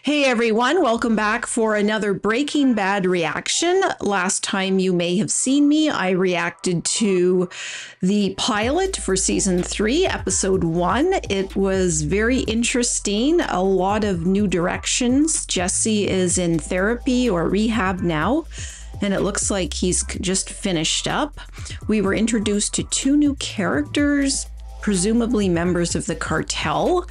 Hey everyone, welcome back for another Breaking Bad reaction. Last time you may have seen me, I reacted to the pilot for season 3, episode 1. It was very interesting, a lot of new directions. Jesse is in therapy or rehab now, and it looks like he's just finished up. We were introduced to 2 new characters, presumably members of the cartel,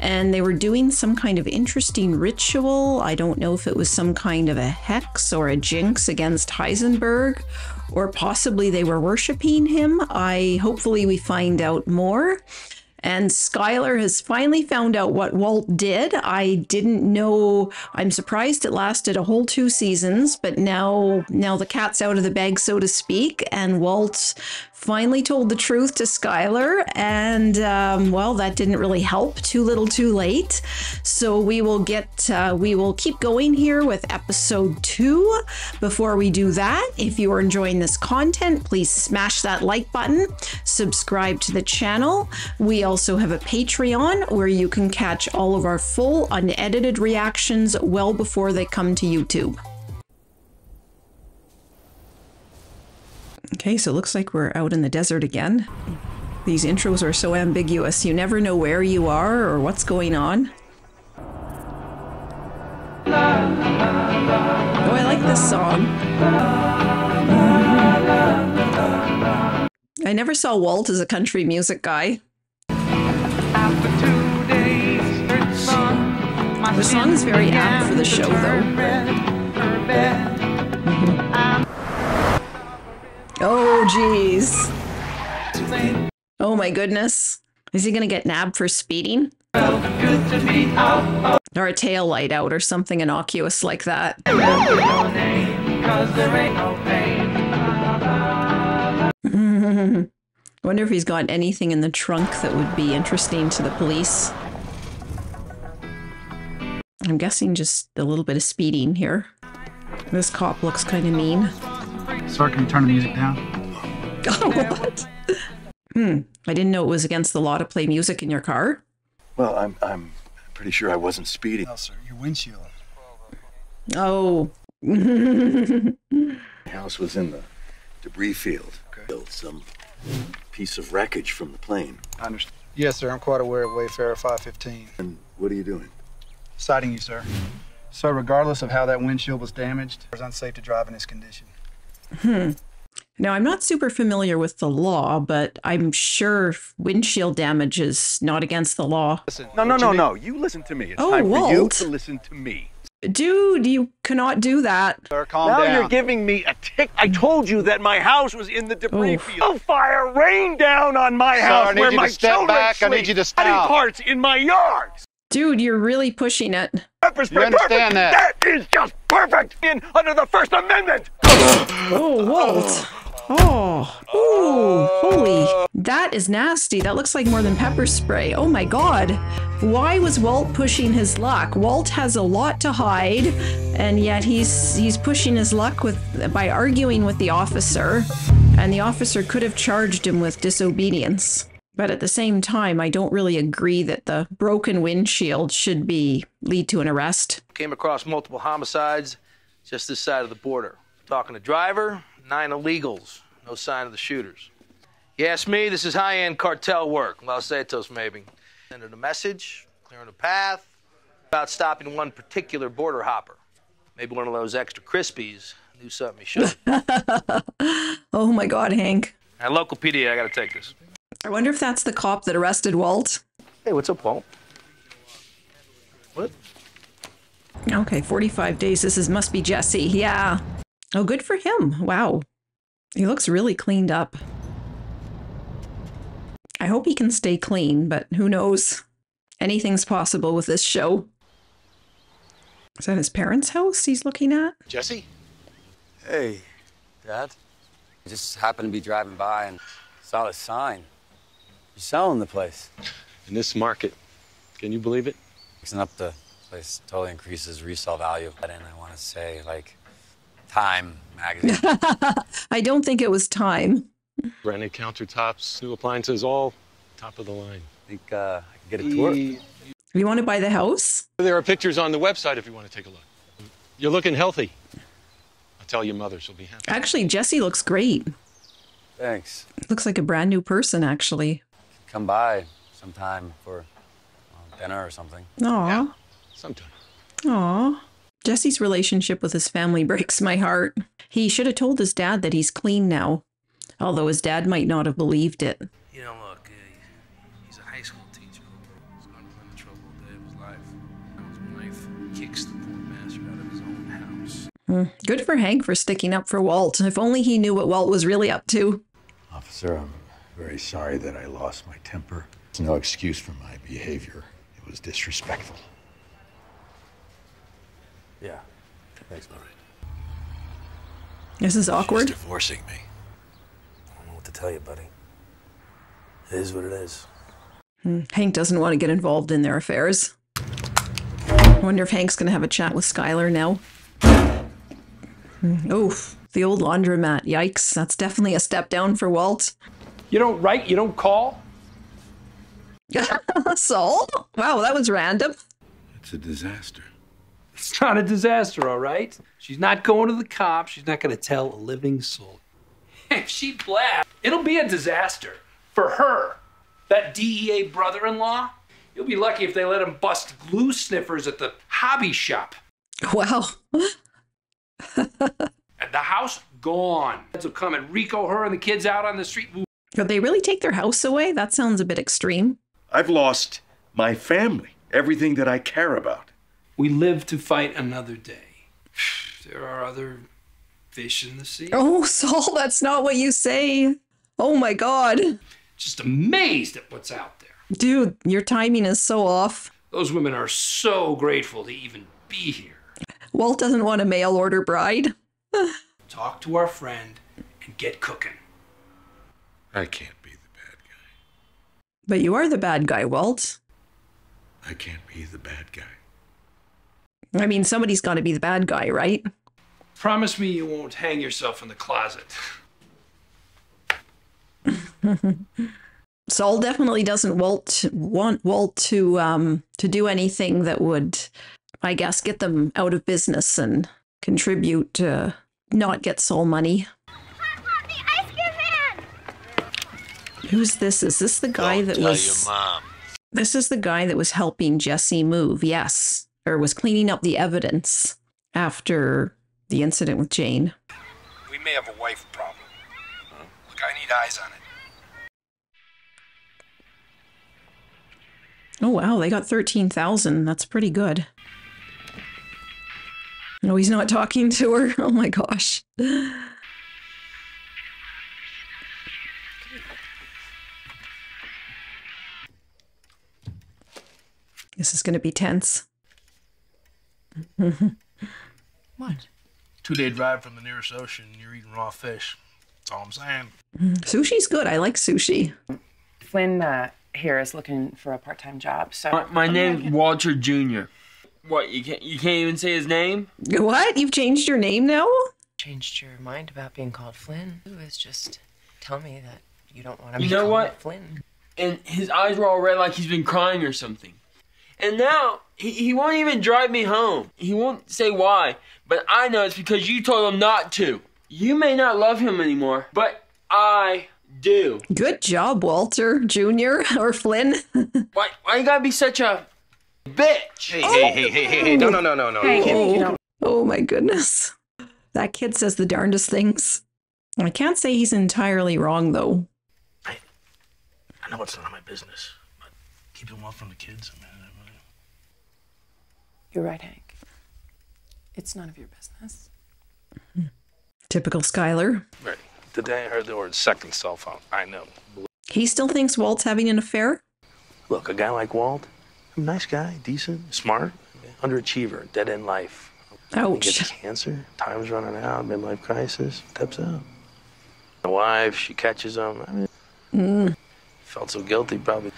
and they were doing some kind of interesting ritual. I don't know if it was some kind of a hex or a jinx against Heisenberg, or possibly they were worshiping him. Hopefully we find out more. And Skylar has finally found out what Walt did. I didn't know. I'm surprised it lasted a whole 2 seasons, but now the cat's out of the bag, so to speak, and Walt finally told the truth to Skylar, and well, that didn't really help. Too little, too late. So we will keep going here with episode 2. Before we do that, if you are enjoying this content, please smash that like button, subscribe to the channel. We also have a Patreon where you can catch all of our full unedited reactions well before they come to YouTube. Okay, so it looks like we're out in the desert again. These intros are so ambiguous. You never know where you are or what's going on. Oh, I like this song. I never saw Walt as a country music guy. The song is very apt for the show, though. Oh, geez. Oh, my goodness. Is he going to get nabbed for speeding? Or a tail light out or something innocuous like that. Wonder if he's got anything in the trunk that would be interesting to the police. I'm guessing just a little bit of speeding here. This cop looks kind of mean. Sir, can you turn the music down? Oh, what? I didn't know it was against the law to play music in your car. Well, I'm pretty sure I wasn't speeding. No, sir, your windshield. Oh. My house was in the debris field. Okay. Some piece of wreckage from the plane. I understand. Yes, sir, I'm quite aware of Wayfarer 515. And what are you doing? Citing you, sir. So regardless of how that windshield was damaged, it was unsafe to drive in this condition. Now, I'm not super familiar with the law, but I'm sure windshield damage is not against the law. Listen, no. You listen to me. It's time for you to listen to me. Dude, you cannot do that. Sir, calm down. Now you're giving me a tick. I told you that my house was in the debris field. A fire rained down on my house where my children sleep. I need you to stop. Parts in my yard. Dude, you're really pushing it. You understand that? That is just perfect under the First Amendment. Oh, Walt. Oh, ooh, holy. That is nasty. That looks like more than pepper spray. Oh my God. Why was Walt pushing his luck? Walt has a lot to hide, and yet he's pushing his luck by arguing with the officer, and the officer could have charged him with disobedience. But at the same time, I don't really agree that the broken windshield should lead to an arrest. Came across multiple homicides just this side of the border. Talking to driver, 9 illegals. No sign of the shooters. You ask me, this is high-end cartel work. Los Santos, maybe. Sending a message, clearing a path, about stopping one particular border hopper. Maybe one of those extra crispies knew something he should. Oh my God, Hank. Now, local PD, I gotta take this. I wonder if that's the cop that arrested Walt. Hey, what's up, Walt? What? Okay, 45 days. Must be Jesse. Yeah. Oh, good for him. Wow. He looks really cleaned up. I hope he can stay clean, but who knows? Anything's possible with this show. Is that his parents' house he's looking at? Jesse? Hey, Dad. I just happened to be driving by and saw this sign. You're selling the place. In this market, can you believe it? Fixing up the place totally increases resale value. And I want to say, like, Time magazine. I don't think it was Time. Brand new countertops, new appliances, all top of the line. Think I could get a tour? You want to buy the house? There are pictures on the website if you want to take a look. You're looking healthy. I'll tell your mother, she'll be happy. Actually, Jesse looks great. Thanks. Looks like a brand new person, actually. Come by sometime for dinner or something. Aw. Yeah, sometime. Aw. Jesse's relationship with his family breaks my heart. He should have told his dad that he's clean now, although his dad might not have believed it. You know, look, he's a high school teacher. He's going to run the trouble day of his life. Now his wife kicks the poor bastard out of his own house. Good for Hank for sticking up for Walt. If only he knew what Walt was really up to. Officer, I'm very sorry that I lost my temper. It's no excuse for my behavior. It was disrespectful. Yeah. Thanks, buddy. This is awkward. She's divorcing me. I don't know what to tell you, buddy. It is what it is. Hank doesn't want to get involved in their affairs. I wonder if Hank's going to have a chat with Skylar now. Oof, the old laundromat. Yikes, that's definitely a step down for Walt. You don't write, you don't call? Saul? Wow, that was random. It's a disaster. It's not a disaster, all right? She's not going to the cops. She's not going to tell a living soul. If she blasts, it'll be a disaster for her. That DEA brother-in-law, you'll be lucky if they let him bust glue sniffers at the hobby shop. Wow. And the house, gone. Kids will come and Rico her and the kids out on the street. Could they really take their house away? That sounds a bit extreme. I've lost my family, everything that I care about. We live to fight another day. There are other fish in the sea. Oh, Saul, that's not what you say. Oh my God. Just amazed at what's out there. Dude, your timing is so off. Those women are so grateful to even be here. Walt doesn't want a mail order bride. Talk to our friend and get cooking. I can't be the bad guy. But you are the bad guy, Walt. I can't be the bad guy. I mean, somebody's got to be the bad guy, right? Promise me you won't hang yourself in the closet. Saul definitely doesn't want Walt to do anything that would, I guess, get them out of business and contribute to not get Saul money. The ice cream man! Who's this? Is this the guy that was... Tell your mom. This is the guy that was helping Jesse move, yes. Or was cleaning up the evidence after the incident with Jane. We may have a wife problem. Look, I need eyes on it. Oh, wow, they got 13,000. That's pretty good. No, he's not talking to her. Oh, my gosh. This is going to be tense. What? 2-day drive from the nearest ocean, you're eating raw fish. That's all I'm saying. Sushi's good. I like sushi. Flynn here is looking for a part-time job, so... My name's Walter Jr. What, you can't even say his name? What? You've changed your name now? Changed your mind about being called Flynn? Who is just tell me that you don't want to be You know called what? Flynn. And his eyes were all red like he's been crying or something. And now, he won't even drive me home. He won't say why, but I know it's because you told him not to. You may not love him anymore, but I do. Good job, Walter Jr. or Flynn. Why you gotta be such a bitch? Hey, no. Oh my goodness. That kid says the darndest things. I can't say he's entirely wrong, though. I know it's none of my business, but keep it well from the kids, man. You're right, Hank. It's none of your business. Typical Skylar. Right. The day I heard the word second cell phone, I know. He still thinks Walt's having an affair? Look, a guy like Walt, nice guy, decent, smart, underachiever, dead-end life. He gets Ouch. cancer, time's running out, midlife crisis, steps out. The wife, she catches him. I mean, felt so guilty, probably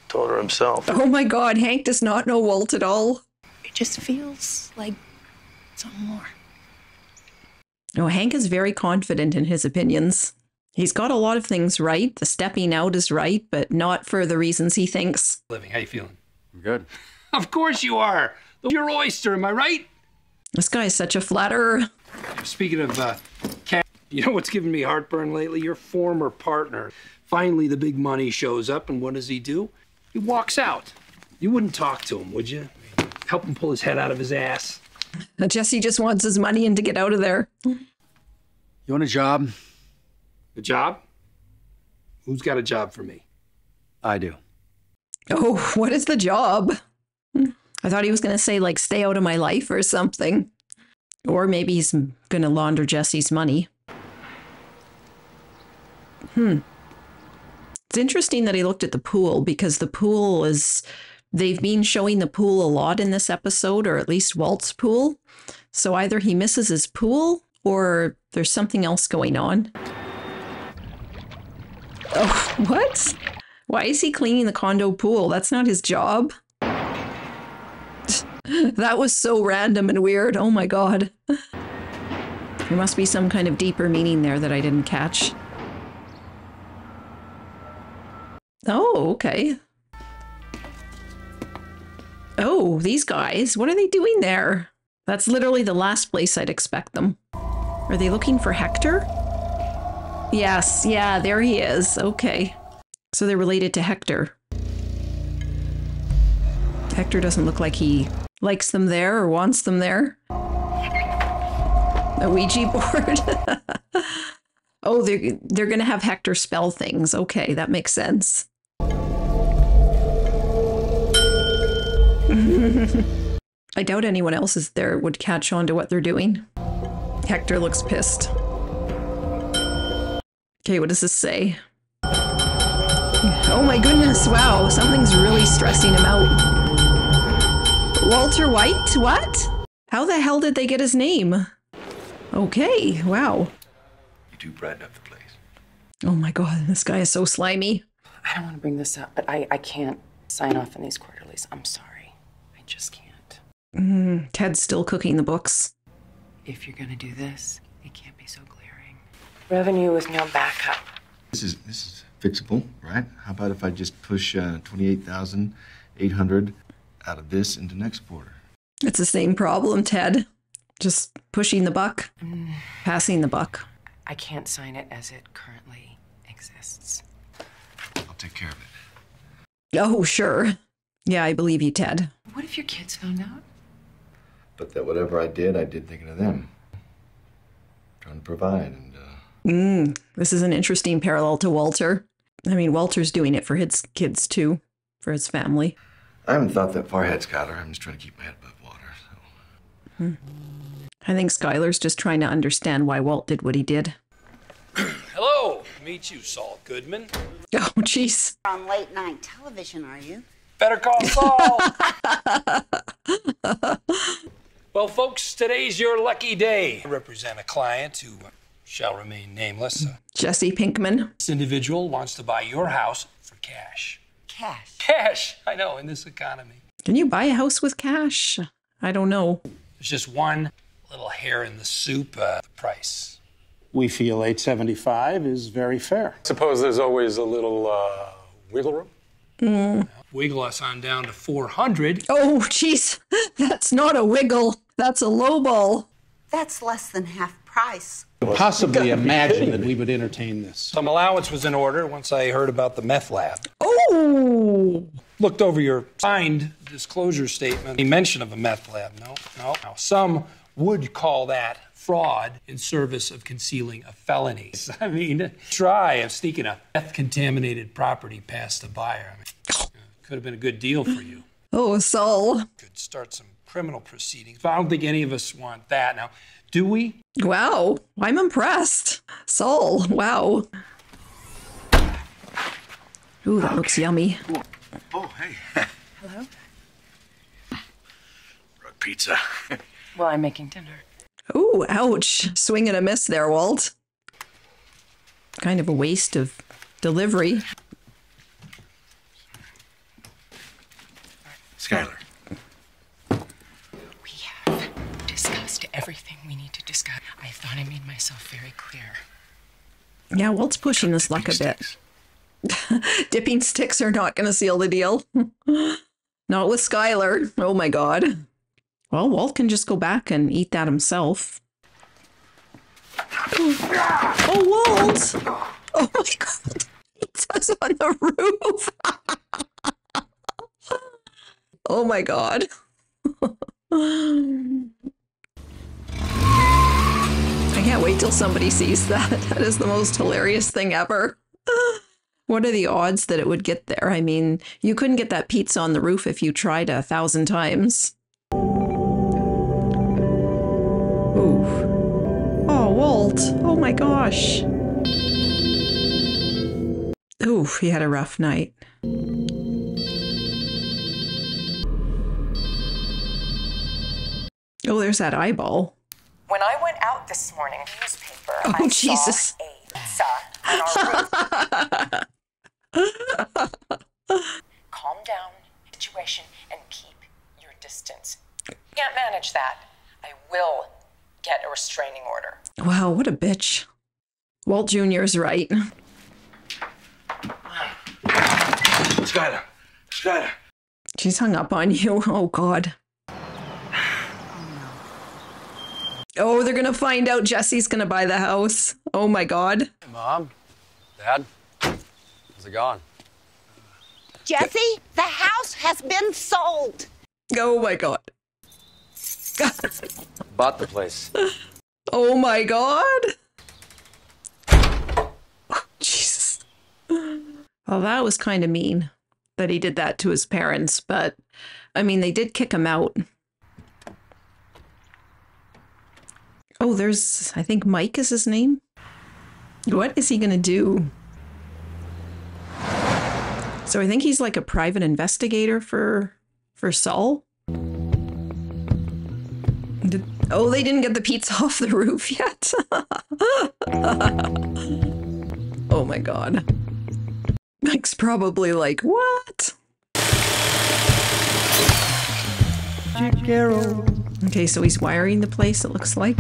told her himself. Oh my God, Hank does not know Walt at all. It just feels like something more. No, Hank is very confident in his opinions. He's got a lot of things right. The stepping out is right, but not for the reasons he thinks. Living, how you feeling? I'm good. Of course you are. Your oyster, am I right? This guy is such a flatterer. Speaking of cash, you know what's giving me heartburn lately? Your former partner. Finally, the big money shows up, and what does he do? He walks out. You wouldn't talk to him, would you? Help him pull his head out of his ass. Jesse just wants his money and to get out of there. You want a job? A job? Who's got a job for me? I do. Oh, what is the job? I thought he was going to say, like, stay out of my life or something. Or maybe he's going to launder Jesse's money. It's interesting that he looked at the pool, because the pool is... They've been showing the pool a lot in this episode, or at least Walt's pool. So either he misses his pool, or there's something else going on. Oh, what? Why is he cleaning the condo pool? That's not his job. That was so random and weird. Oh my god. There must be some kind of deeper meaning there that I didn't catch. Oh, okay. Oh, these guys, what are they doing there? That's literally the last place I'd expect them. Are they looking for Hector? Yes, yeah, there he is. Okay. So they're related to Hector. Hector doesn't look like he likes them there or wants them there. A Ouija board. Oh, they're gonna have Hector spell things. Okay, that makes sense. I doubt anyone else is there would catch on to what they're doing. Hector looks pissed. Okay, what does this say? Oh my goodness, wow, something's really stressing him out. Walter White? What? How the hell did they get his name? Okay, wow. You do brighten up the place. Oh my god, this guy is so slimy. I don't want to bring this up, but I can't sign off on these quarterlies. I'm sorry. I just can't. Ted's still cooking the books. If you're going to do this, it can't be so glaring. Revenue with no backup. This is fixable, right? How about if I just push 28,800 out of this into next quarter? It's the same problem, Ted. Just pushing the buck, passing the buck. I can't sign it as it currently exists. I'll take care of it. Oh, sure. Yeah, I believe you, Ted. What if your kids found out? But that whatever I did thinking of them. Trying to provide and, This is an interesting parallel to Walter. I mean, Walter's doing it for his kids, too. For his family. I haven't thought that far ahead, Skylar. I'm just trying to keep my head above water, so... I think Skylar's just trying to understand why Walt did what he did. Hello, meet you, Saul Goodman. Oh, jeez. On late night television, are you? Better call Saul. Well, folks, today's your lucky day. I represent a client who shall remain nameless. Jesse Pinkman. This individual wants to buy your house for cash. Cash. Cash! I know, in this economy. Can you buy a house with cash? I don't know. There's just one little hair in the soup, the price. We feel $875 is very fair. Suppose there's always a little wiggle room? Wiggle us on down to 400. Oh, jeez. That's not a wiggle. That's a low ball. That's less than half price. Possibly imagine that we would entertain this. Some allowance was in order once I heard about the meth lab. Oh! Looked over your signed disclosure statement. Any mention of a meth lab? No. Now, some would call that fraud in service of concealing a felony. I mean, try of sneaking a meth-contaminated property past the buyer. I mean, could have been a good deal for you. Oh, Saul. Could start some criminal proceedings. But I don't think any of us want that. Now, do we? Wow, I'm impressed. Saul, wow. Ooh, that looks yummy. Oh, hey. Hello? Brought pizza. Well, I'm making dinner. Ooh, ouch. Swing and a miss there, Walt. Kind of a waste of delivery. Skylar. We have discussed everything we need to discuss. I thought I made myself very clear. Yeah, Walt's pushing this luck a bit. Dipping sticks are not going to seal the deal. Not with Skylar. Oh my god. Well, Walt can just go back and eat that himself. Oh, Walt! Oh my god. Pizza's on the roof. Oh my god. I can't wait till somebody sees that. That is the most hilarious thing ever. What are the odds that it would get there? I mean, you couldn't get that pizza on the roof if you tried 1,000 times. Ooh. Oh, Walt. Oh my gosh. Ooh, he had a rough night. Oh, there's that eyeball. When I went out this morning, newspaper, Oh, I Jesus. saw a pizza on our roof. Calm down, situation, and keep your distance. Can't manage that. I will get a restraining order. Wow, what a bitch. Walt Jr. is right. Skylar. Skylar. She's hung up on you. Oh, God. Oh, they're gonna find out Jesse's gonna buy the house. Oh my god. Hey, Mom. Dad. How's it going? Jesse, the house has been sold. Oh my god. Bought the place. Oh my god. Oh, Jesus. Well, that was kind of mean that he did that to his parents, but I mean, they did kick him out. Oh, there's, I think Mike is his name. What is he gonna do? So I think he's like a private investigator for Saul. Oh, they didn't get the pizza off the roof yet. Oh my god. Mike's probably like, what? Okay, so he's wiring the place, it looks like.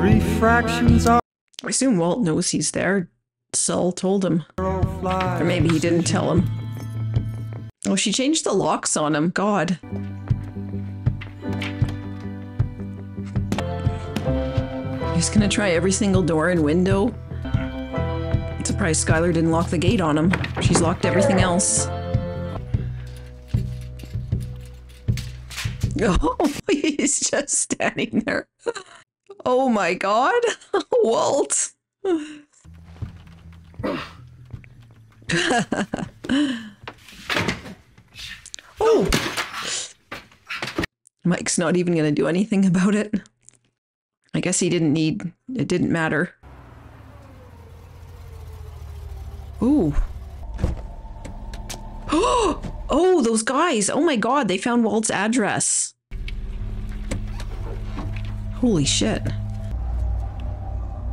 Refractions are. I assume Walt knows he's there. Saul told him. Or maybe he didn't tell him. Oh, she changed the locks on him. God. He's gonna try every single door and window. I'm surprised Skylar didn't lock the gate on him. She's locked everything else. Oh, he's just standing there. Oh my god. Walt. Oh. Mike's not even gonna do anything about it. I guess he didn't need, it didn't matter. Ooh. Oh, those guys. Oh my god, they found Walt's address. Holy shit.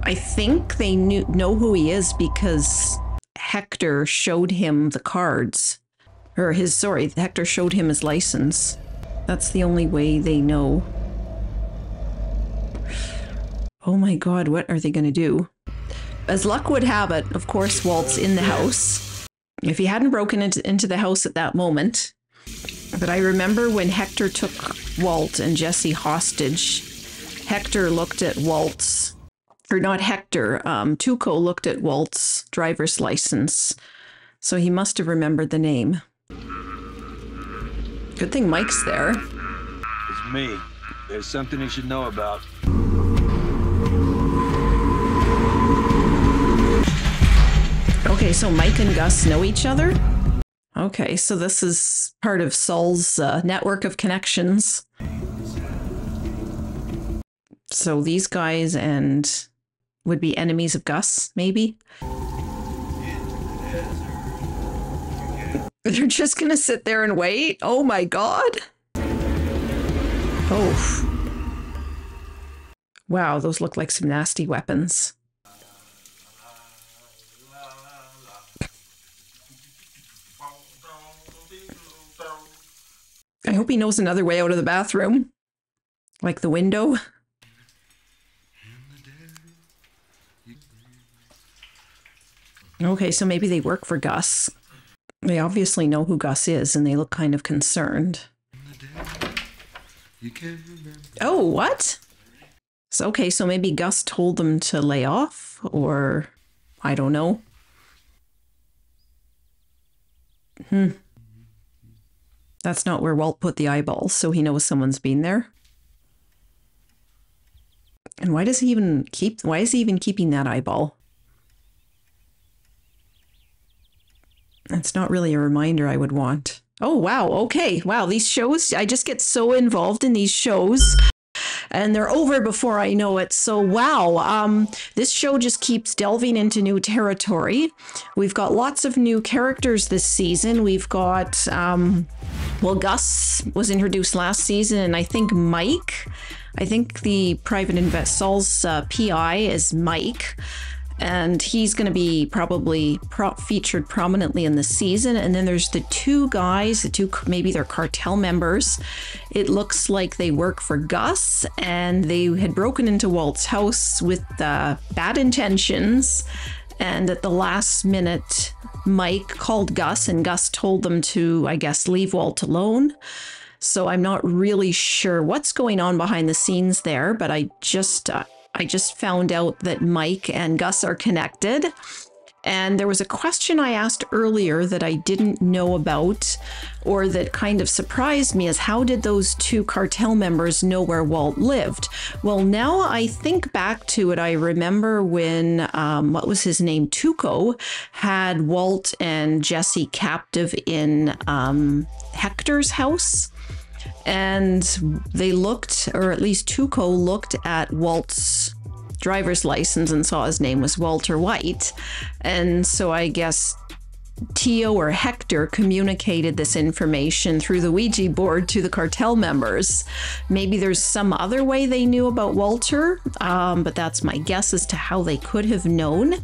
I think they know who he is because Hector showed him the cards. Or Hector showed him his license. That's the only way they know. Oh my god, what are they gonna do? As luck would have it, of course, Walt's in the house. If he hadn't broken into the house at that moment. But I remember when Hector took Walt and Jesse hostage, Hector looked at Walt's, or not Hector, Tuco looked at Walt's driver's license. So he must have remembered the name. Good thing Mike's there. It's me. There's something you should know about. Okay, so Mike and Gus know each other? Okay, so this is part of Saul's network of connections. So these guys and would be enemies of Gus, maybe? They're just gonna sit there and wait? Oh my god! Oh. Wow, those look like some nasty weapons. I hope he knows another way out of the bathroom. Like the window. Okay, so maybe they work for Gus. They obviously know who Gus is, and they look kind of concerned. Oh, what? So, okay, so maybe Gus told them to lay off, or I don't know. That's not where Walt put the eyeballs, so he knows someone's been there. And why is he even keeping that eyeball? That's not really a reminder I would want. Oh, wow. Okay. Wow. These shows, I just get so involved in these shows and they're over before I know it. So, wow. This show just keeps delving into new territory. We've got lots of new characters this season. We've got, well, Gus was introduced last season, and I think Mike, the Saul's PI is Mike. And he's going to be probably featured prominently in the season. And then there's the two guys, maybe they're cartel members. It looks like they work for Gus, and they had broken into Walt's house with bad intentions. And at the last minute, Mike called Gus, and Gus told them to, I guess, leave Walt alone. So I'm not really sure what's going on behind the scenes there, but I just found out that Mike and Gus are connected. And there was a question I asked earlier that I didn't know about, or that kind of surprised me, is how did those two cartel members know where Walt lived? Well, now I think back to it, I remember when, what was his name? Tuco had Walt and Jesse captive in Hector's house. And they looked, or at least Tuco looked at Walt's driver's license and saw his name was Walter White. And so I guess Tio or Hector communicated this information through the Ouija board to the cartel members. Maybe there's some other way they knew about Walter, but that's my guess as to how they could have known.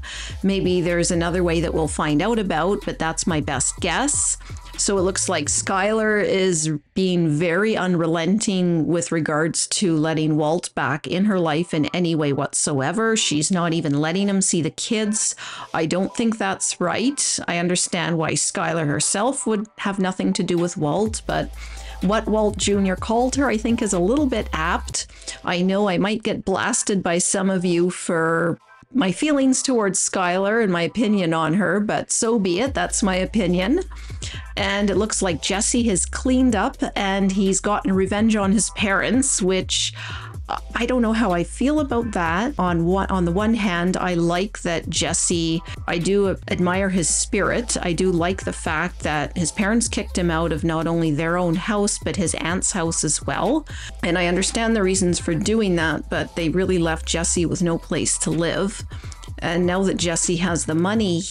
Maybe there's another way that we'll find out about, but that's my best guess. So it looks like Skylar is being very unrelenting with regards to letting Walt back in her life in any way whatsoever. She's not even letting him see the kids. I don't think that's right. I understand why Skylar herself would have nothing to do with Walt, but what Walt Jr. called her, I think, is a little bit apt. I know I might get blasted by some of you for my feelings towards Skylar and my opinion on her, but so be it. That's my opinion. And it looks like Jesse has cleaned up and he's gotten revenge on his parents, which I don't know how I feel about that. On the one hand, I like that Jesse, I do admire his spirit. I do like the fact that his parents kicked him out of not only their own house, but his aunt's house as well. And I understand the reasons for doing that, but they really left Jesse with no place to live. And now that Jesse has the money,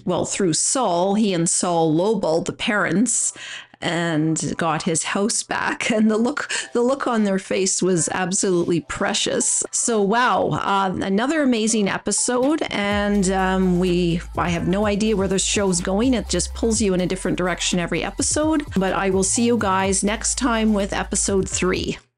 well, through Saul, he and Saul lowballed the parents and got his house back. And the look on their face was absolutely precious. So, wow, another amazing episode. And I have no idea where the show's going. It just pulls you in a different direction every episode. But I will see you guys next time with episode 3.